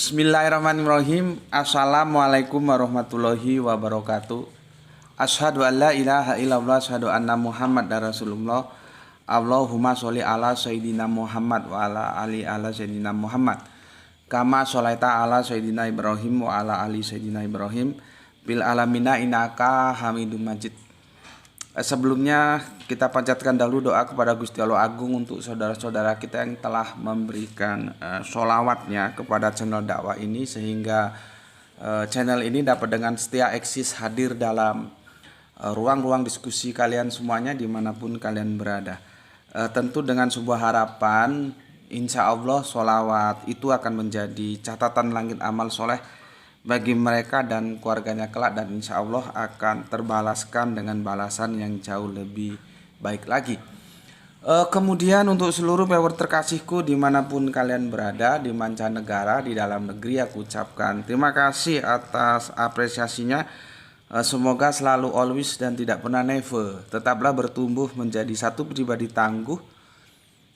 Bismillahirrahmanirrahim. Assalamualaikum warahmatullahi wabarakatuh. Asyhadu an la ilaha illallah, asyhadu anna Muhammad Rasulullah. Allahumma sholli ala sayyidina Muhammad wa ala ali ala sayyidina Muhammad. Kama sholaita ala sayyidina Ibrahim wa ala ali sayyidina Ibrahim bil alamina innaka Hamidum Majid. Sebelumnya kita panjatkan dahulu doa kepada Gusti Allah Agung untuk saudara-saudara kita yang telah memberikan sholawatnya kepada channel dakwah ini, sehingga channel ini dapat dengan setia eksis hadir dalam ruang-ruang diskusi kalian semuanya dimanapun kalian berada. Tentu dengan sebuah harapan, insya Allah sholawat itu akan menjadi catatan langit amal soleh bagi mereka dan keluarganya kelak, dan insya Allah akan terbalaskan dengan balasan yang jauh lebih baik lagi. Kemudian untuk seluruh viewer terkasihku dimanapun kalian berada, di mancanegara, di dalam negeri, aku ucapkan terima kasih atas apresiasinya. Semoga selalu always dan tidak pernah never tetaplah bertumbuh menjadi satu pribadi tangguh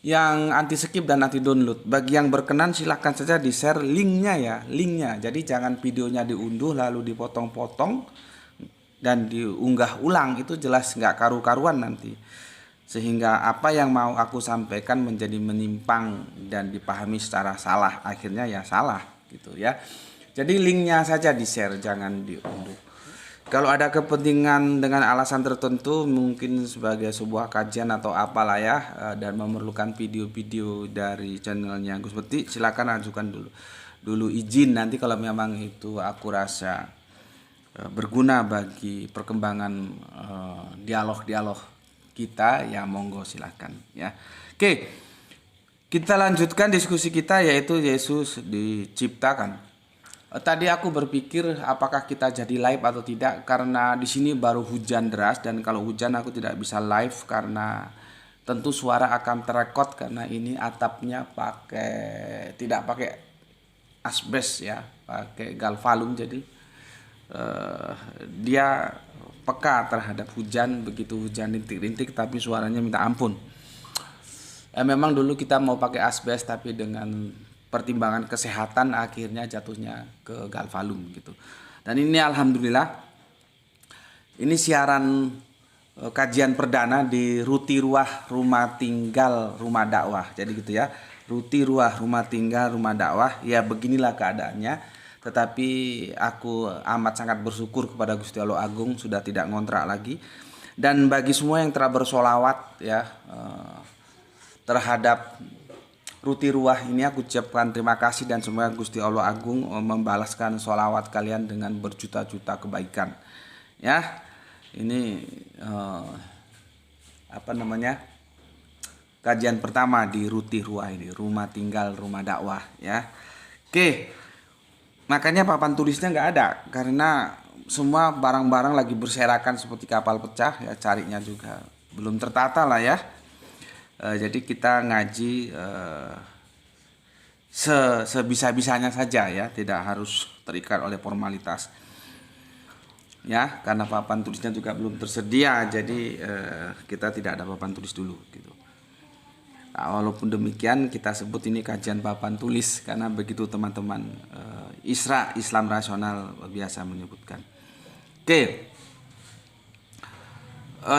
yang anti skip dan anti download. Bagi yang berkenan silahkan saja di share linknya ya, linknya. Jadi jangan videonya diunduh lalu dipotong-potong dan diunggah ulang, itu jelas nggak karu-karuan nanti, sehingga apa yang mau aku sampaikan menjadi menyimpang dan dipahami secara salah, akhirnya ya salah gitu ya. Jadi linknya saja di share, jangan diunduh. Kalau ada kepentingan dengan alasan tertentu, mungkin sebagai sebuah kajian atau apalah ya, dan memerlukan video-video dari channelnya Gus Beti, silakan ajukan dulu izin. Nanti kalau memang itu aku rasa berguna bagi perkembangan dialog-dialog kita, ya monggo silakan ya. Oke, kita lanjutkan diskusi kita, yaitu Yesus diciptakan. Tadi aku berpikir apakah kita jadi live atau tidak, karena di sini baru hujan deras, dan kalau hujan aku tidak bisa live karena tentu suara akan terekod, karena ini atapnya tidak pakai asbes ya, pakai galvalum, jadi dia peka terhadap hujan. Begitu hujan rintik-rintik tapi suaranya minta ampun. Memang dulu kita mau pakai asbes, tapi dengan pertimbangan kesehatan akhirnya jatuhnya ke galvalum gitu. Dan ini alhamdulillah, ini siaran kajian perdana di Ruti Ruah Rumah Tinggal Rumah Dakwah. Jadi gitu ya, Ruti Ruah Rumah Tinggal Rumah Dakwah. Ya beginilah keadaannya. Tetapi aku amat sangat bersyukur kepada Gusti Allah Agung sudah tidak ngontrak lagi. Dan bagi semua yang telah bersolawat ya terhadap Ruti Ruah ini, aku ucapkan terima kasih, dan semoga Gusti Allah Agung membalaskan sholawat kalian dengan berjuta-juta kebaikan ya. Ini kajian pertama di Ruti Ruah ini, Rumah Tinggal Rumah Dakwah ya. Oke, makanya papan tulisnya nggak ada karena semua barang-barang lagi berserakan seperti kapal pecah ya, carinya juga belum tertata lah ya. Jadi kita ngaji sebisa-bisanya saja ya, tidak harus terikat oleh formalitas ya, karena papan tulisnya juga belum tersedia. Jadi kita tidak ada papan tulis dulu gitu. Nah, walaupun demikian kita sebut ini kajian papan tulis karena begitu teman-teman Islam rasional biasa menyebutkan. Oke,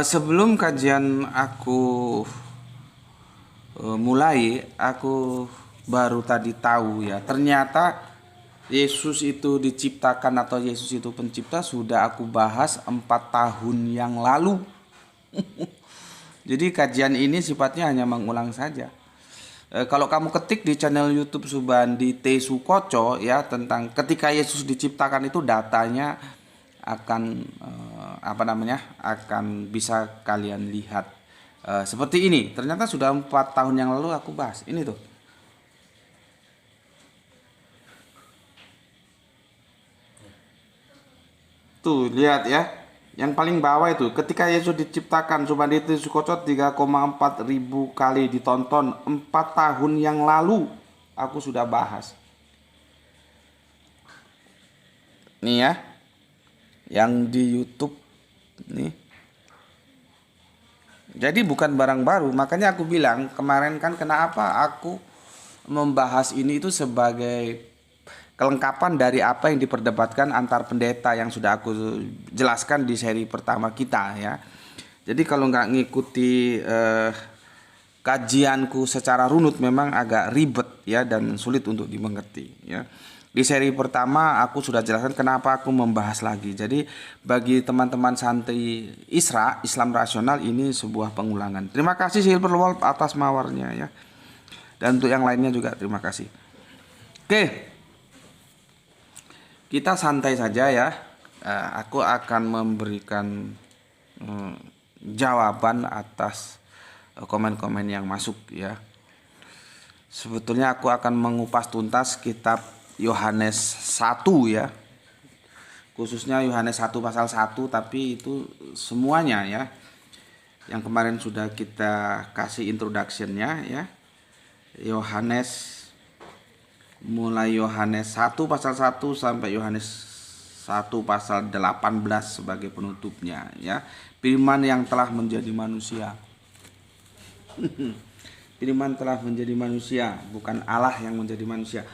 sebelum kajian aku mulai, aku baru tadi tahu ya, ternyata Yesus itu diciptakan atau Yesus itu pencipta sudah aku bahas 4 tahun yang lalu. Jadi kajian ini sifatnya hanya mengulang saja. Kalau kamu ketik di channel YouTube Subandi T. Sukoco ya, tentang ketika Yesus diciptakan, itu datanya akan akan bisa kalian lihat. Seperti ini, ternyata sudah 4 tahun yang lalu aku bahas. Ini tuh. Tuh, lihat ya. Yang paling bawah itu, ketika Yesus diciptakan, Subandi Sukocot 3,4 ribu kali ditonton. 4 tahun yang lalu aku sudah bahas. Nih ya. Yang di YouTube nih. Jadi bukan barang baru, makanya aku bilang kemarin kan, kenapa aku membahas ini itu sebagai kelengkapan dari apa yang diperdebatkan antar pendeta yang sudah aku jelaskan di seri pertama kita ya. Jadi kalau nggak ngikuti kajianku secara runut memang agak ribet ya dan sulit untuk dimengerti ya. Di seri pertama aku sudah jelaskan kenapa aku membahas lagi. Jadi bagi teman-teman santri Islam rasional ini sebuah pengulangan. Terima kasih Silverwolf atas mawarnya ya. Dan untuk yang lainnya juga terima kasih. Oke. Kita santai saja ya. Aku akan memberikan jawaban atas komen-komen yang masuk ya. Sebetulnya aku akan mengupas tuntas kitab Yohanes 1 ya. Khususnya Yohanes 1 pasal 1, tapi itu semuanya ya. Yang kemarin sudah kita kasih introduction-nya ya. Mulai Yohanes 1 pasal 1 sampai Yohanes 1 pasal 18 sebagai penutupnya ya. Firman yang telah menjadi manusia. Firman telah menjadi manusia, bukan Allah yang menjadi manusia.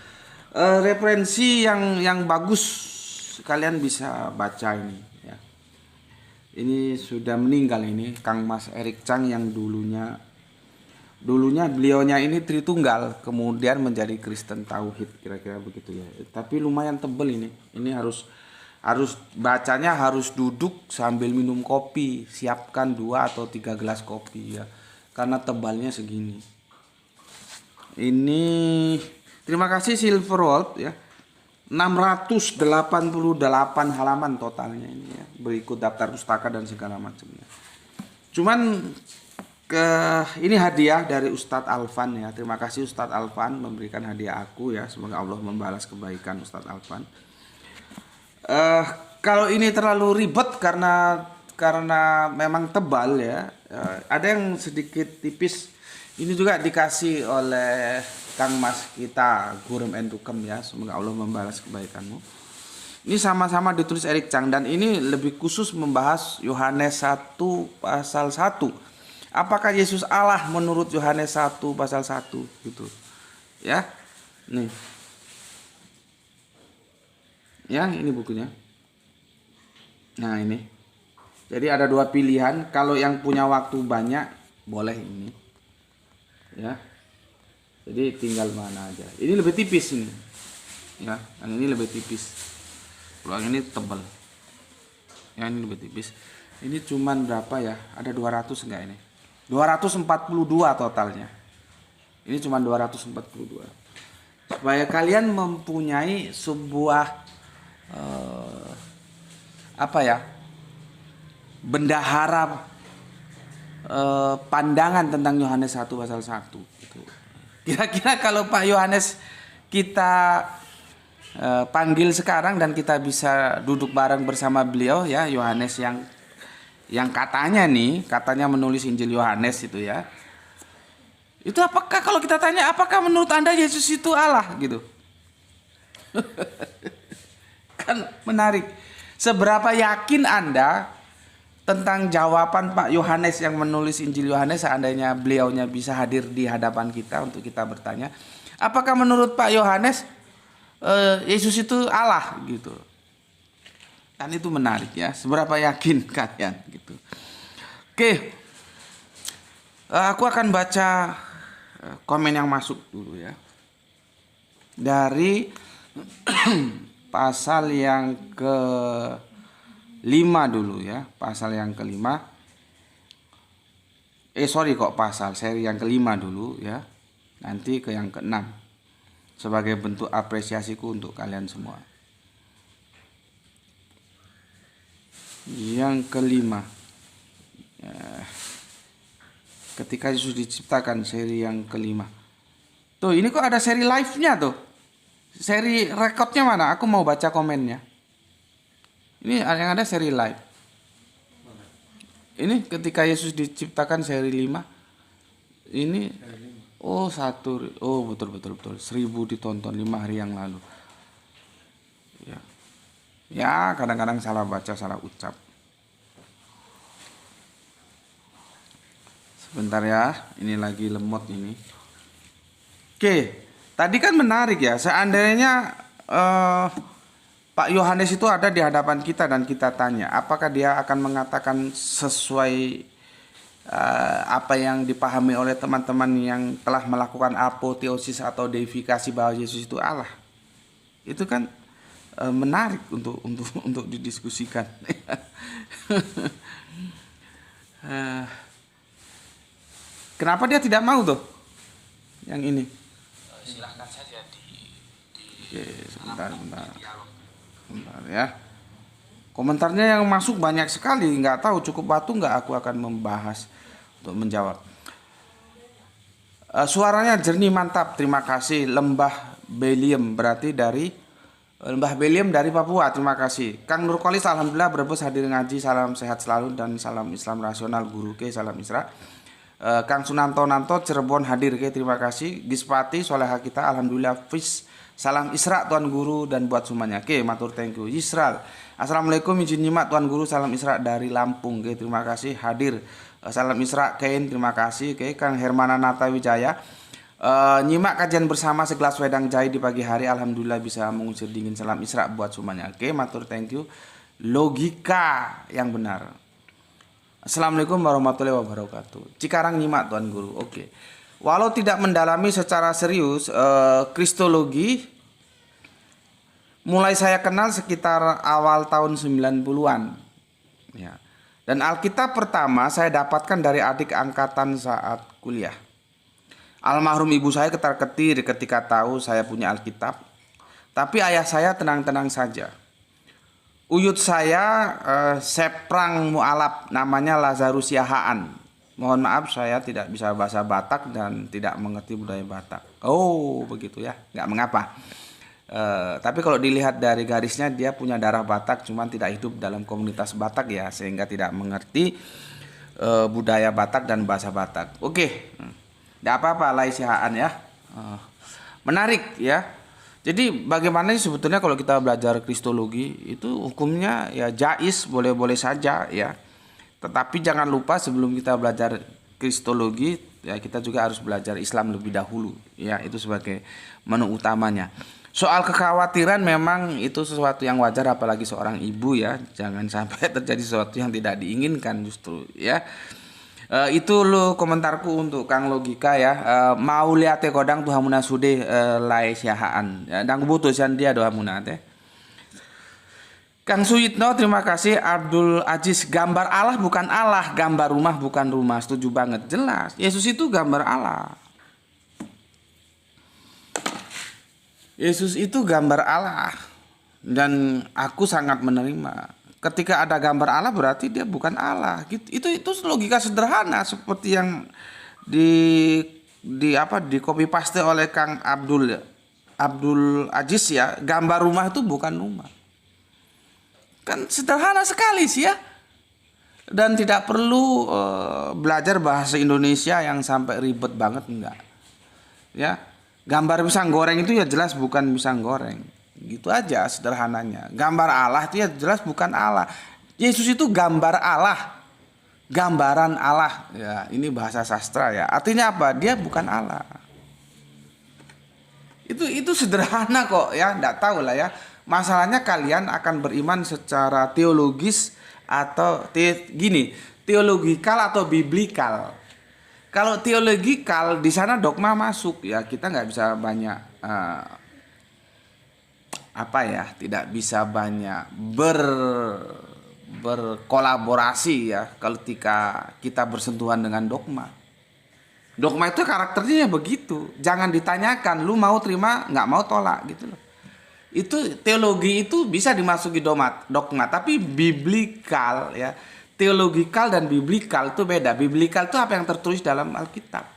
Referensi yang bagus kalian bisa baca ini ya. Ini sudah meninggal ini Kang Mas Erik Chang yang dulunya beliaunya ini Tritunggal, kemudian menjadi Kristen Tauhid kira-kira begitu ya. Tapi lumayan tebel ini. Ini harus bacanya harus duduk sambil minum kopi, siapkan 2 atau 3 gelas kopi ya. Karena tebalnya segini. Ini terima kasih Silverwolf ya. 688 halaman totalnya ini ya. Berikut daftar pustaka dan segala macamnya. Cuman ini hadiah dari Ustadz Alvan ya. Terima kasih Ustadz Alvan memberikan hadiah aku ya. Semoga Allah membalas kebaikan Ustadz Alvan. Kalau ini terlalu ribet karena memang tebal ya. Ada yang sedikit tipis. Ini juga dikasih oleh Kang Mas kita Gurem Entukem ya. Semoga Allah membalas kebaikanmu. Ini sama-sama ditulis Erik Chang dan ini lebih khusus membahas Yohanes 1 pasal 1. Apakah Yesus Allah menurut Yohanes 1 pasal 1 gitu. Ya. Nih. Ya, ini bukunya. Nah, ini. Jadi ada 2 pilihan, kalau yang punya waktu banyak boleh ini. Ya. Jadi tinggal mana aja. Ini lebih tipis ini. Ya, yang ini lebih tipis. Kalau yang ini tebal. Yang ini lebih tipis. Ini cuman berapa ya? Ada 200 enggak ini? 242 totalnya. Ini cuma 242. Supaya kalian mempunyai sebuah bendahara pandangan tentang Yohanes 1 pasal 1 gitu. Kira-kira kalau Pak Yohanes kita panggil sekarang dan kita bisa duduk bareng bersama beliau ya, Yohanes yang katanya menulis Injil Yohanes itu ya. Itu apakah kalau kita tanya apakah menurut Anda Yesus itu Allah gitu. Kan menarik. Seberapa yakin Anda tentang jawaban Pak Yohanes yang menulis Injil Yohanes seandainya beliaunya bisa hadir di hadapan kita untuk kita bertanya, apakah menurut Pak Yohanes Yesus itu Allah gitu. Kan itu menarik ya, seberapa yakin kalian gitu. Oke. Aku akan baca komen yang masuk dulu ya. Dari pasal yang ke-5 dulu ya, pasal yang ke-5. Seri yang ke-5 dulu ya. Nanti ke yang ke-6. Sebagai bentuk apresiasiku untuk kalian semua. Yang ke-5. Ketika Yesus diciptakan, seri yang ke-5. Tuh, ini kok ada seri live-nya tuh. Seri rekodnya mana? Aku mau baca komennya. Ini yang ada seri live. Ini ketika Yesus diciptakan seri 5. Ini betul. 1000 ditonton 5 hari yang lalu. Ya, kadang-kadang salah baca, salah ucap. Sebentar ya, ini lagi lemot ini. Oke, tadi kan menarik ya. Seandainya eh, Pak Yohanes itu ada di hadapan kita dan kita tanya, apakah dia akan mengatakan sesuai apa yang dipahami oleh teman-teman yang telah melakukan apoteosis atau deifikasi bahwa Yesus itu Allah? Itu kan menarik untuk didiskusikan. Kenapa dia tidak mau tuh? Yang ini. Silahkan saja Oke, sebentar ya. Komentarnya yang masuk banyak sekali, nggak tahu cukup waktu nggak aku akan membahas untuk menjawab. Suaranya jernih, mantap, terima kasih. Lembah Belium berarti dari Lembah Belium dari Papua, terima kasih. Kang Nurkolis, alhamdulillah Brebes hadir ngaji, salam sehat selalu dan salam Islam rasional guru ke, salam Isra. Kang Sunanto Nanto Cirebon hadir ke, terima kasih. Gispati Soleha kita, alhamdulillah Fis, salam Isra Tuan Guru dan buat semuanya ke, matur thank you. Yisral, assalamualaikum, izin nyimak Tuan Guru, salam Isra dari Lampung ke, terima kasih hadir. Salam Isra Kain, terima kasih ke. Kang Hermana Nata Wijaya, nyimak kajian bersama segelas wedang jahe di pagi hari, alhamdulillah bisa mengusir dingin, salam Isra buat semuanya ke, matur thank you. Logika yang benar. Assalamualaikum warahmatullahi wabarakatuh. Cikarang nyimak Tuan Guru. Oke. Walau tidak mendalami secara serius Kristologi, mulai saya kenal sekitar awal tahun 90-an. Ya. Dan Alkitab pertama saya dapatkan dari adik angkatan saat kuliah. Almarhum ibu saya ketar-ketir ketika tahu saya punya Alkitab. Tapi ayah saya tenang-tenang saja. Uyut saya seprang mualaf, namanya Lazarus Yahaan. Mohon maaf saya tidak bisa bahasa Batak dan tidak mengerti budaya Batak. Oh begitu ya, nggak mengapa. Tapi kalau dilihat dari garisnya dia punya darah Batak, cuman tidak hidup dalam komunitas Batak ya, sehingga tidak mengerti budaya Batak dan bahasa Batak. Oke, nggak apa-apa Lazarus Yahaan ya. Menarik ya. Jadi bagaimana sih sebetulnya kalau kita belajar Kristologi itu hukumnya ya jais, boleh-boleh saja ya. Tetapi jangan lupa sebelum kita belajar Kristologi ya kita juga harus belajar Islam lebih dahulu ya, itu sebagai menu utamanya. Soal kekhawatiran memang itu sesuatu yang wajar apalagi seorang ibu ya, jangan sampai terjadi sesuatu yang tidak diinginkan justru ya. Itu lo komentarku untuk Kang Logika ya. Mau lihat kodang tuh hamuna sude lai siahaan. Ya, dan keputusan dia doa hamuna teh. Kang Suyitno terima kasih. Abdul Aziz, gambar Allah bukan Allah, gambar rumah bukan rumah. Setuju banget, jelas. Yesus itu gambar Allah. Yesus itu gambar Allah. Dan aku sangat menerima. Ketika ada gambar Allah berarti dia bukan Allah. Itu logika sederhana seperti yang di copy paste oleh Kang Abdul Aziz ya. Gambar rumah itu bukan rumah. Kan sederhana sekali sih ya. Dan tidak perlu belajar bahasa Indonesia yang sampai ribet banget, enggak. Ya. Gambar pisang goreng itu ya jelas bukan pisang goreng. Gitu aja sederhananya. Gambar Allah itu ya jelas bukan Allah. Yesus itu gambar Allah, gambaran Allah ya, ini bahasa sastra ya. Artinya apa? Dia bukan Allah. Itu sederhana kok ya, enggak tahu lah ya. Masalahnya kalian akan beriman secara teologis atau teologikal atau biblikal. Kalau teologikal di sana dogma masuk ya, kita nggak bisa banyak tidak bisa banyak berkolaborasi ya ketika kita bersentuhan dengan dogma. Dogma itu karakternya begitu. Jangan ditanyakan, lu mau terima, nggak mau tolak gitu loh. Itu teologi itu bisa dimasuki dogma, tapi biblikal ya. Teologikal dan biblikal itu beda. Biblikal itu apa yang tertulis dalam Alkitab.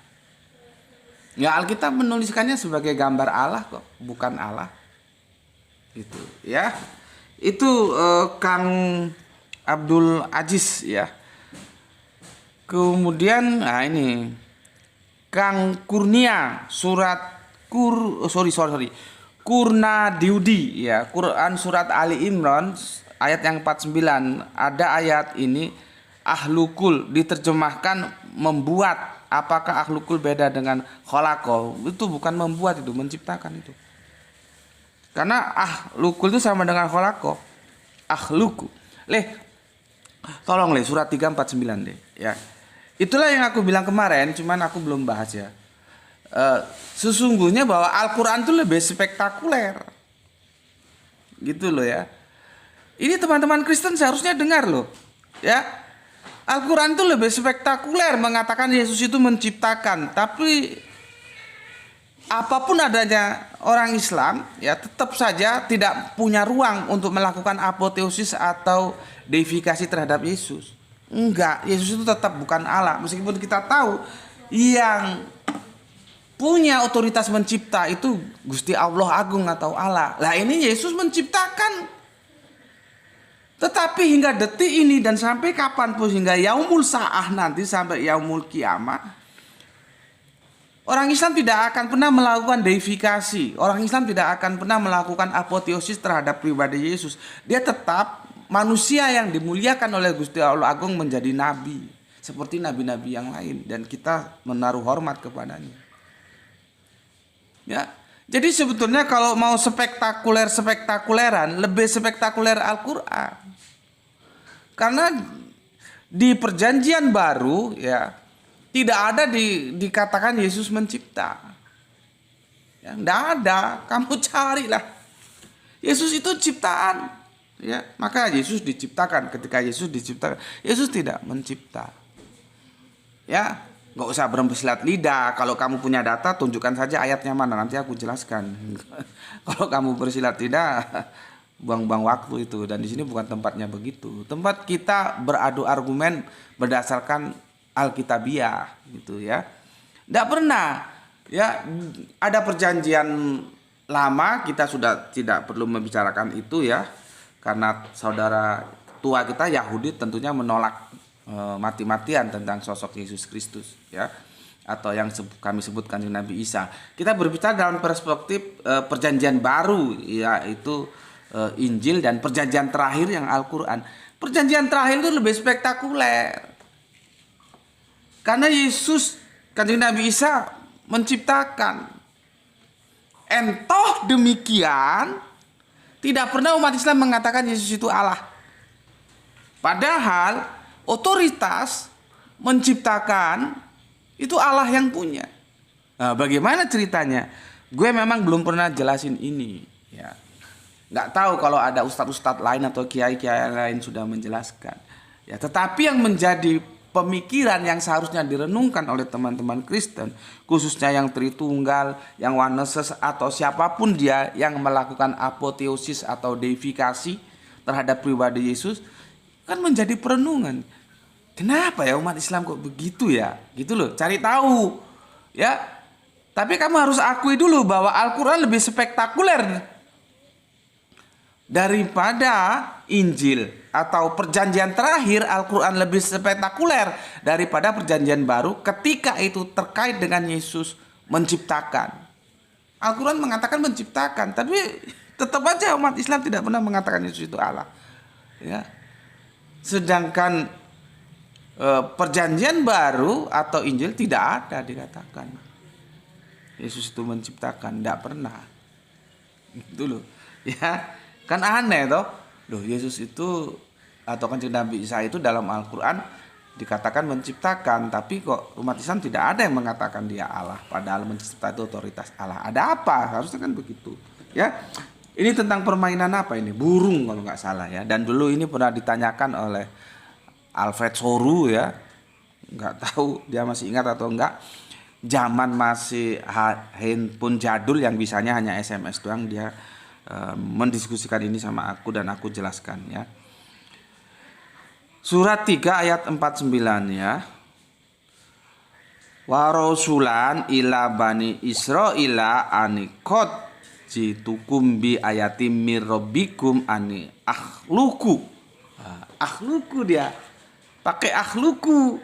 Ya Alkitab menuliskannya sebagai gambar Allah kok, bukan Allah. Itu ya. Itu Kang Abdul Aziz ya. Kemudian ini Kang Kurnia Kurna Diudi ya, Quran surat Ali Imran ayat yang 49. Ada ayat ini ahlukul diterjemahkan membuat. Apakah ahlukul beda dengan kholaqo? Itu bukan membuat, itu menciptakan itu. Karena ahlukul itu sama dengan kholako. Ahluku. Tolong surat 349 deh ya. Itulah yang aku bilang kemarin, cuman aku belum bahas ya. Sesungguhnya bahwa Al-Quran itu lebih spektakuler. Gitu loh ya. Ini teman-teman Kristen seharusnya dengar loh. Ya. Al-Quran itu lebih spektakuler mengatakan Yesus itu menciptakan. Tapi apapun adanya orang Islam ya tetap saja tidak punya ruang untuk melakukan apoteosis atau deifikasi terhadap Yesus. Enggak, Yesus itu tetap bukan Allah. Meskipun kita tahu yang punya otoritas mencipta itu Gusti Allah Agung atau Allah. Lah ini Yesus menciptakan. Tetapi hingga detik ini dan sampai kapanpun, hingga yaumul sa'ah nanti, sampai yaumul kiamat, orang Islam tidak akan pernah melakukan deifikasi. Orang Islam tidak akan pernah melakukan apoteosis terhadap pribadi Yesus. Dia tetap manusia yang dimuliakan oleh Gusti Allah Agung menjadi nabi, seperti nabi-nabi yang lain, dan kita menaruh hormat kepadanya. Ya, jadi sebetulnya kalau mau spektakuleran, lebih spektakuler Al-Quran. Karena di Perjanjian Baru ya tidak ada dikatakan Yesus mencipta. Ya, tidak ada. Kamu carilah. Yesus itu ciptaan. Ya, maka Yesus diciptakan. Ketika Yesus diciptakan, Yesus tidak mencipta. Ya, nggak usah bersilat lidah. Kalau kamu punya data, tunjukkan saja ayatnya mana. Nanti aku jelaskan. Kalau kamu bersilat lidah, buang-buang waktu itu. Dan di sini bukan tempatnya begitu. Tempat kita beradu argumen berdasarkan Alkitabiah, gitu ya. Tidak pernah. Ya, ada perjanjian lama, kita sudah tidak perlu membicarakan itu ya. Karena saudara tua kita Yahudi tentunya menolak mati-matian tentang sosok Yesus Kristus ya, atau yang kami sebutkan Nabi Isa. Kita berbicara dalam perspektif perjanjian baru, yaitu Injil, dan perjanjian terakhir yang Al-Quran. Perjanjian terakhir itu lebih spektakuler karena Yesus, Kanjeng Nabi Isa menciptakan. Entoh demikian, tidak pernah umat Islam mengatakan Yesus itu Allah. Padahal otoritas menciptakan itu Allah yang punya. Nah, bagaimana ceritanya? Gue memang belum pernah jelasin ini. Ya, nggak tahu kalau ada ustadz-ustadz lain atau kiai-kiai lain sudah menjelaskan. Ya, tetapi yang menjadi pemikiran yang seharusnya direnungkan oleh teman-teman Kristen, khususnya yang Tritunggal, yang Oneness, atau siapapun dia yang melakukan apoteosis atau deifikasi terhadap pribadi Yesus, kan menjadi perenungan. Kenapa ya umat Islam kok begitu ya? Gitu loh, cari tahu. Ya. Tapi kamu harus akui dulu bahwa Al-Quran lebih spektakuler daripada Injil, atau perjanjian terakhir. Al-Quran lebih spektakuler daripada perjanjian baru ketika itu terkait dengan Yesus menciptakan. Al-Quran mengatakan menciptakan, tapi tetap aja umat Islam tidak pernah mengatakan Yesus itu Allah. Ya. Sedangkan perjanjian baru atau Injil tidak ada dikatakan Yesus itu menciptakan, tidak pernah. Itu loh. Ya. Kan aneh toh. Loh, Yesus itu atau Kanjeng Nabi Isa itu dalam Al-Quran dikatakan menciptakan, tapi kok umat Islam tidak ada yang mengatakan dia Allah, padahal mencipta itu otoritas Allah. Ada apa? Harusnya kan begitu. Ya. Ini tentang permainan apa ini? Burung kalau nggak salah ya. Dan dulu ini pernah ditanyakan oleh Alfred Soru ya. Nggak tahu dia masih ingat atau enggak. Zaman masih handphone jadul yang bisanya hanya SMS doang, dia mendiskusikan ini sama aku dan aku jelaskan ya. Surat 3 ayat 49 ya. Wa rasulan ila bani Israila anikot jitukum bi ayatim mir rabbikum ani akhluku. Akhluku dia. Pakai akhluku.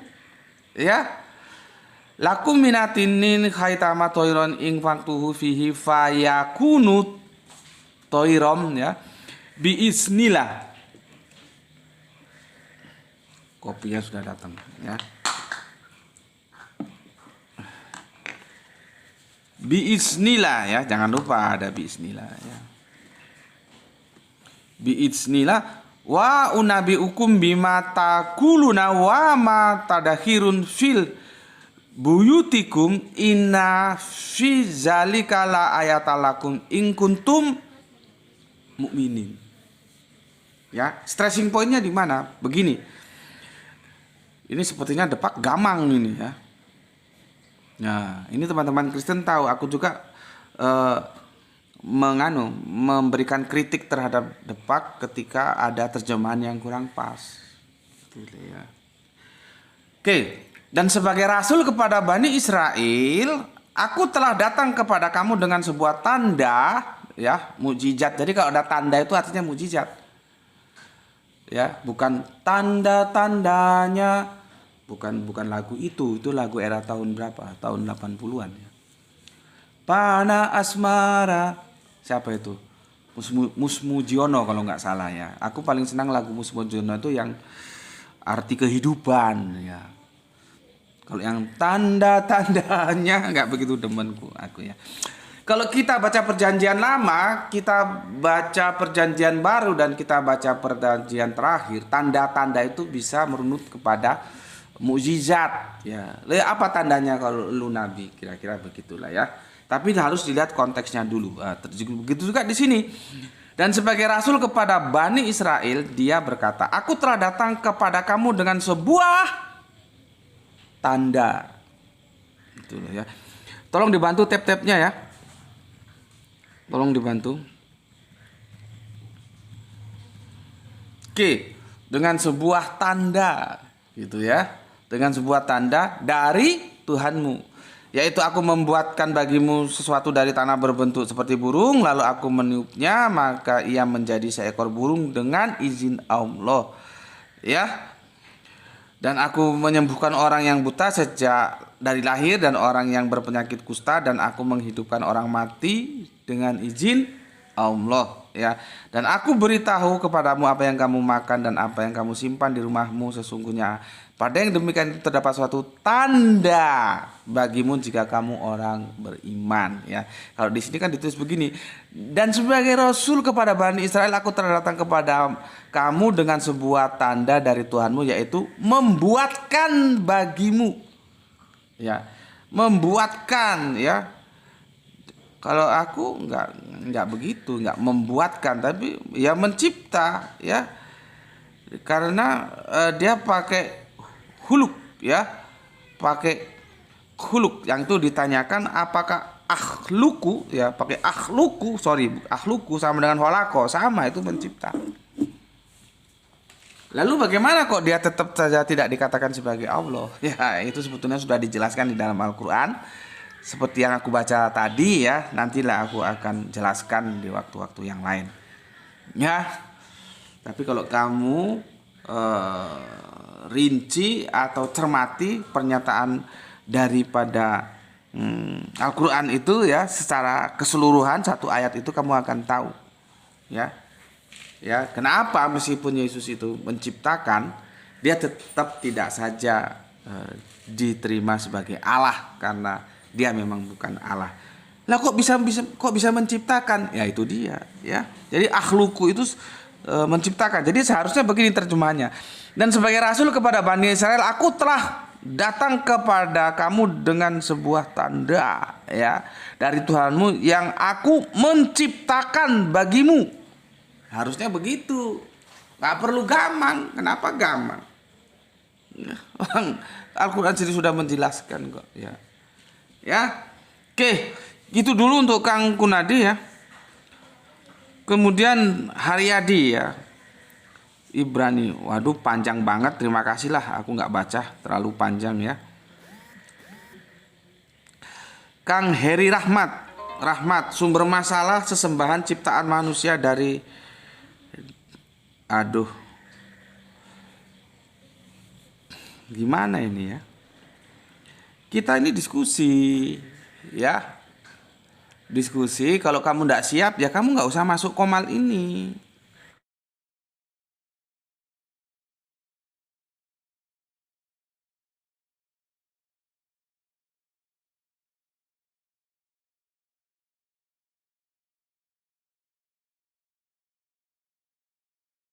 Ya. Lakum minatinin khaitama toiron ing faktuhu fihi fayakunu toirom ya biiznillah. Kopinya sudah datang ya. Biiznillah ya, jangan lupa ada biiznillah ya. biiznillah wa unabiukum bima taquluna wa ma tadakhirun fil buyutikum inna fi zalika la ayatalakum in kuntum mukminin. Ya, stressing pointnya di mana? Begini. Ini sepertinya depak gamang ini ya. Nah, ini teman-teman Kristen tahu, aku juga memberikan kritik terhadap depak ketika ada terjemahan yang kurang pas. Gitu ya. Oke, dan sebagai rasul kepada Bani Israel, aku telah datang kepada kamu dengan sebuah tanda, ya, mukjizat. Jadi kalau ada tanda itu artinya mukjizat. Ya, bukan tanda-tandanya, bukan lagu itu lagu era tahun berapa? Tahun 80-an ya. Pana asmara. Siapa itu? Musmujiono kalau nggak salah ya. Aku paling senang lagu Musmujiono itu yang arti kehidupan ya. Kalau yang tanda-tandanya nggak begitu demenku aku ya. Kalau kita baca perjanjian lama, kita baca perjanjian baru dan kita baca perjanjian terakhir, tanda-tanda itu bisa merunut kepada mukjizat ya. Apa tandanya kalau lu nabi? Kira-kira begitulah ya. Tapi harus dilihat konteksnya dulu. Begitu juga di sini. Dan sebagai rasul kepada Bani Israel, dia berkata, aku telah datang kepada kamu dengan sebuah tanda. Gitu ya. Tolong dibantu tab-tabnya ya. Tolong dibantu. Oke, dengan sebuah tanda, gitu ya. Dengan sebuah tanda dari Tuhanmu. Yaitu aku membuatkan bagimu sesuatu dari tanah berbentuk seperti burung, lalu aku meniupnya, maka ia menjadi seekor burung dengan izin Allah. Ya. Dan aku menyembuhkan orang yang buta sejak dari lahir dan orang yang berpenyakit kusta, dan aku menghidupkan orang mati dengan izin Allah. Ya. Dan aku beritahu kepadamu apa yang kamu makan dan apa yang kamu simpan di rumahmu, sesungguhnya pada yang demikian itu terdapat suatu tanda bagimu jika kamu orang beriman ya. Kalau di sini kan ditulis begini, dan sebagai rasul kepada Bani Israel aku telah datang kepada kamu dengan sebuah tanda dari Tuhanmu, yaitu membuatkan bagimu ya, membuatkan ya. Kalau aku enggak begitu, enggak membuatkan, tapi ya mencipta ya, karena dia pakai huluk ya, pakai huluk. Yang itu ditanyakan apakah akhluku ya, pakai akhluku, akhluku sama dengan holako, sama, itu mencipta. Lalu bagaimana kok dia tetap saja tidak dikatakan sebagai Allah? Ya, itu sebetulnya sudah dijelaskan di dalam Al-Quran, seperti yang aku baca tadi ya. Nantilah aku akan jelaskan di waktu-waktu yang lain ya. Tapi kalau kamu rinci atau cermati pernyataan daripada Al-Quran itu ya, secara keseluruhan satu ayat itu kamu akan tahu ya. Ya, kenapa meskipun Yesus itu menciptakan, dia tetap tidak saja diterima sebagai Allah, karena dia memang bukan Allah. Lah kok bisa menciptakan? Ya itu dia ya. Jadi akhluku itu menciptakan. Jadi seharusnya begini terjemahannya. Dan sebagai rasul kepada Bani Israel, aku telah datang kepada kamu dengan sebuah tanda ya dari Tuhanmu yang aku menciptakan bagimu. Harusnya begitu. Gak perlu gamang. Kenapa gamang? Al-Quran sendiri sudah menjelaskan kok ya. Ya. Oke, gitu dulu untuk Kang Kunadi ya. Kemudian Haryadi ya, Ibrani. Waduh, panjang banget. Terima kasih lah, aku nggak baca, terlalu panjang ya. Kang Heri Rahmat, sumber masalah sesembahan ciptaan manusia dari, aduh, gimana ini ya? Kita ini diskusi ya. Diskusi, kalau kamu nggak siap ya kamu nggak usah masuk komal ini.